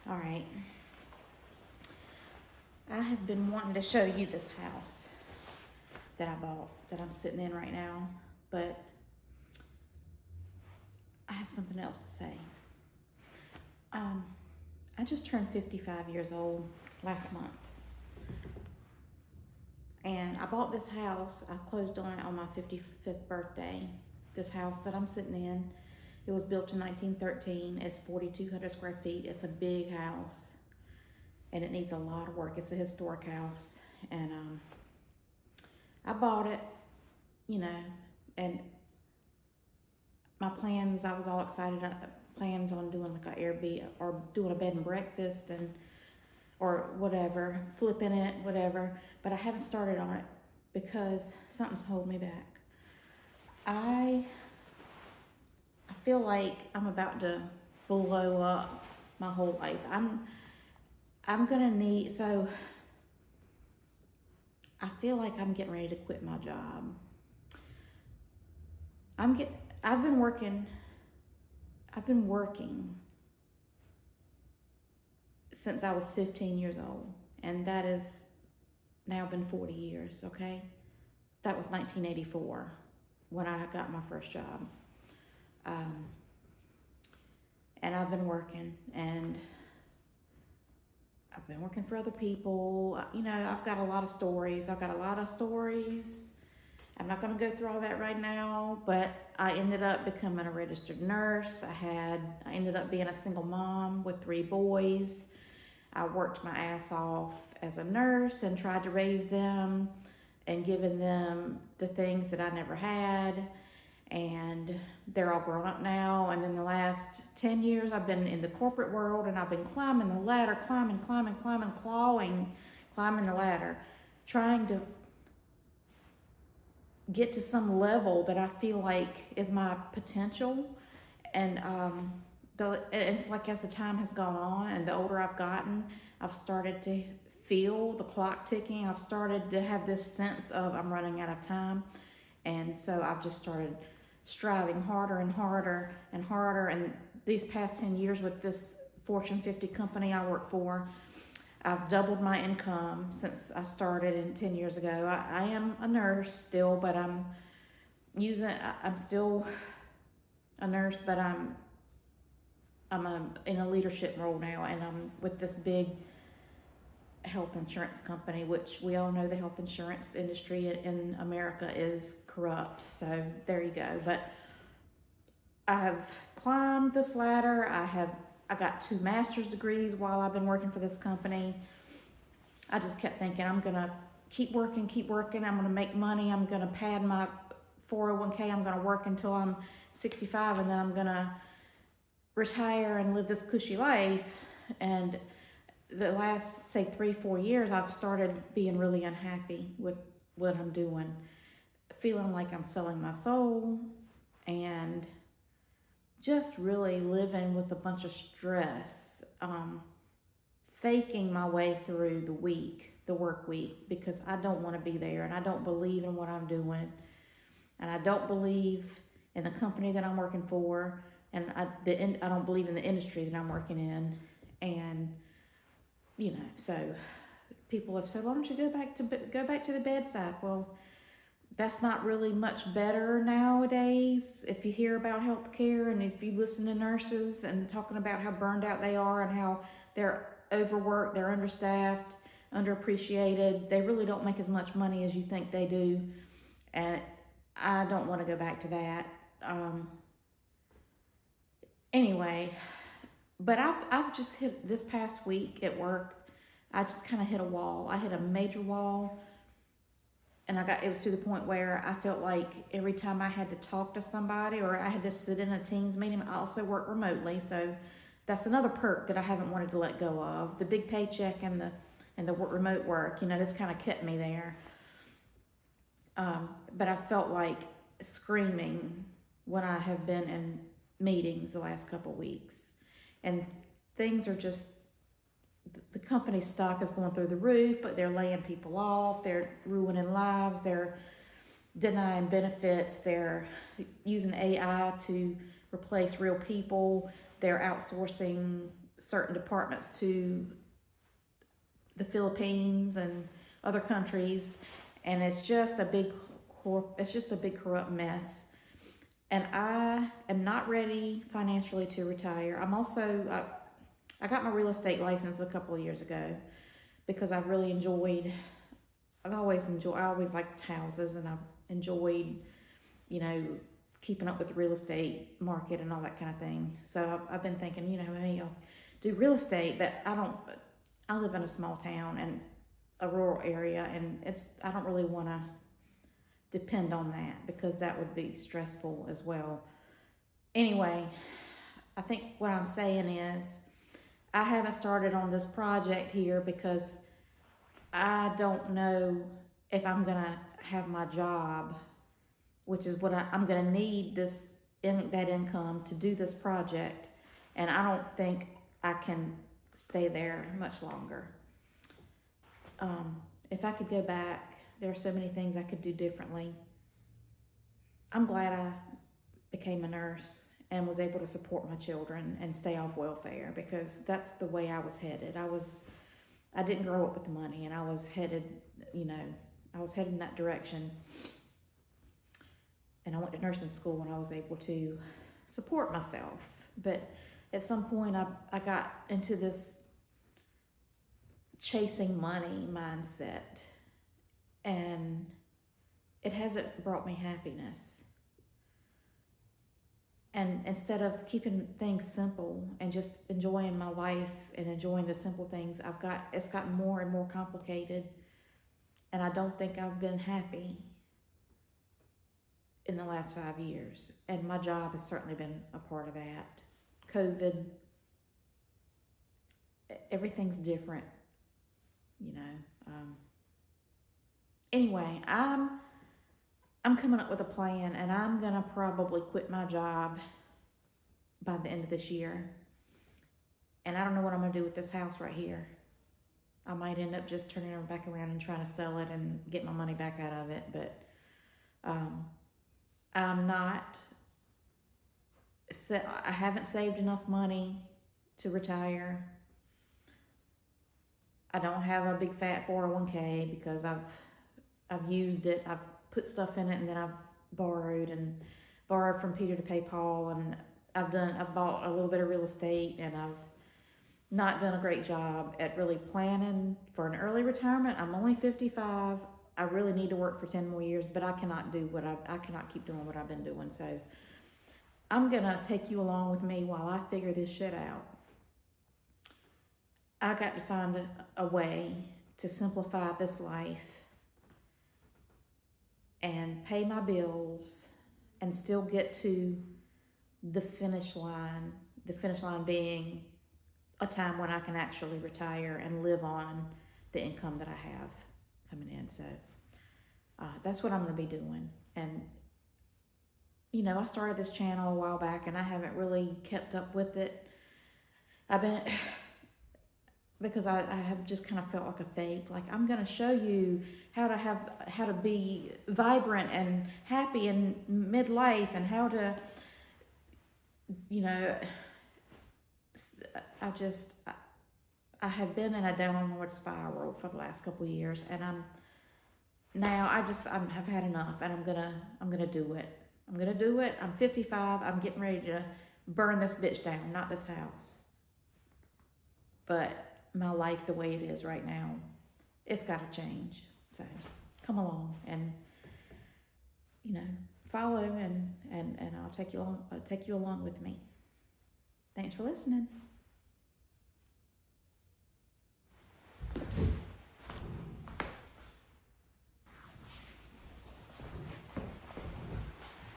All right. I have been wanting to show you this house that I bought that I'm sitting in right now, but I have something else to say. Um, I just turned 55 years old last month. And I bought this house. I closed on it on my 55th birthday. This house that I'm sitting in, it was built in 1913. It's 4,200 square feet. It's a big house and it needs a lot of work. It's a historic house. And I bought it, you know, and my plans, I was all excited. Plans on doing like a Airbnb or doing a bed and breakfast or whatever, flipping it, whatever. But I haven't started on it because something's holding me back. I feel like I'm about to blow up my whole life. I'm gonna need, so I feel like I'm getting ready to quit my job. I've been working since I was 15 years old, and that has now been 40 years, okay? That was 1984 when I got my first job. And I've been working, and I've been working for other people. You know, I've got a lot of stories. I'm not going to go through all that right now, but I ended up becoming a registered nurse. I ended up being a single mom with 3 boys. I worked my ass off as a nurse and tried to raise them and giving them the things that I never had. And they're all grown up now. And then the last 10 years, I've been in the corporate world and I've been climbing the ladder, climbing the ladder, trying to get to some level that I feel like is my potential. And it's like as the time has gone on and the older I've gotten, I've started to feel the clock ticking. I've started to have this sense of I'm running out of time. And so I've just started striving harder and harder and harder. And these past 10 years with this Fortune 50 company I work for, I've doubled my income since I started 10 years ago. I am a nurse still, but I'm still a nurse, but I'm in a leadership role now, and I'm with this big health insurance company, which we all know the health insurance industry in America is corrupt. So there you go. But I've climbed this ladder. I got 2 master's degrees while I've been working for this company. I just kept thinking I'm gonna keep working. I'm gonna make money. I'm gonna pad my 401k. I'm gonna work until I'm 65, and then I'm gonna retire and live this cushy life. And the last, say, 3-4 years, I've started being really unhappy with what I'm doing, feeling like I'm selling my soul, and just really living with a bunch of stress, faking my way through the work week, because I don't want to be there, and I don't believe in what I'm doing, and I don't believe in the company that I'm working for, and I don't believe in the industry that I'm working in. And you know, so people have said, why don't you go back to the bedside? Well, that's not really much better nowadays. If you hear about healthcare and if you listen to nurses and talking about how burned out they are and how they're overworked, they're understaffed, underappreciated, they really don't make as much money as you think they do. And I don't want to go back to that. Anyway, but I've just hit this past week at work. I just kind of hit a wall. I hit a major wall, and it was to the point where I felt like every time I had to talk to somebody or I had to sit in a Teams meeting. I also work remotely, so that's another perk that I haven't wanted to let go of. The big paycheck and the remote work, you know, it's kind of kept me there. But I felt like screaming when I have been in meetings the last couple weeks, and things are just, the company's stock is going through the roof, but they're laying people off, they're ruining lives, they're denying benefits, they're using AI to replace real people, they're outsourcing certain departments to the Philippines and other countries, and it's just a big corrupt mess. And I am not ready financially to retire. I'm also I got my real estate license a couple of years ago because I always liked houses, and I've enjoyed, you know, keeping up with the real estate market and all that kind of thing. So I've been thinking, you know, maybe I'll do real estate, but I live in a small town and a rural area, and I don't really want to depend on that because that would be stressful as well. Anyway, I think what I'm saying is I haven't started on this project here because I don't know if I'm gonna have my job, which is what I'm gonna need that income to do this project, and I don't think I can stay there much longer. If I could go back, there are so many things I could do differently. I'm glad I became a nurse and was able to support my children and stay off welfare, because that's the way I was headed. I didn't grow up with the money, and I was headed in that direction. And I went to nursing school when I was able to support myself. But at some point I got into this chasing money mindset, and it hasn't brought me happiness. And instead of keeping things simple and just enjoying my life and enjoying the simple things, it's gotten more and more complicated, and I don't think I've been happy in the last 5 years. And my job has certainly been a part of that. COVID, everything's different, you know. Anyway, I'm coming up with a plan, and I'm gonna probably quit my job by the end of this year. And I don't know what I'm gonna do with this house right here. I might end up just turning it back around and trying to sell it and get my money back out of it. But I haven't saved enough money to retire. I don't have a big fat 401k because I've used it. I've put stuff in it, and then I've borrowed from Peter to pay Paul, and I've bought a little bit of real estate, and I've not done a great job at really planning for an early retirement. I'm only 55. I really need to work for 10 more years, but I cannot keep doing what I've been doing. So I'm gonna take you along with me while I figure this shit out. I got to find a way to simplify this life and pay my bills and still get to the finish line being a time when I can actually retire and live on the income that I have coming in. So that's what I'm going to be doing. And, you know, I started this channel a while back, and I haven't really kept up with it. Because I have just kind of felt like a fake. Like, I'm going to show you how to be vibrant and happy in midlife, and how to, you know, I have been in a downward spiral for the last couple of years, and I've had enough, and I'm gonna do it. I'm gonna do it. I'm 55. I'm getting ready to burn this bitch down, not this house, but my life the way it is right now, it's got to change. So come along and, you know, follow, and I'll take you along with me. Thanks for listening.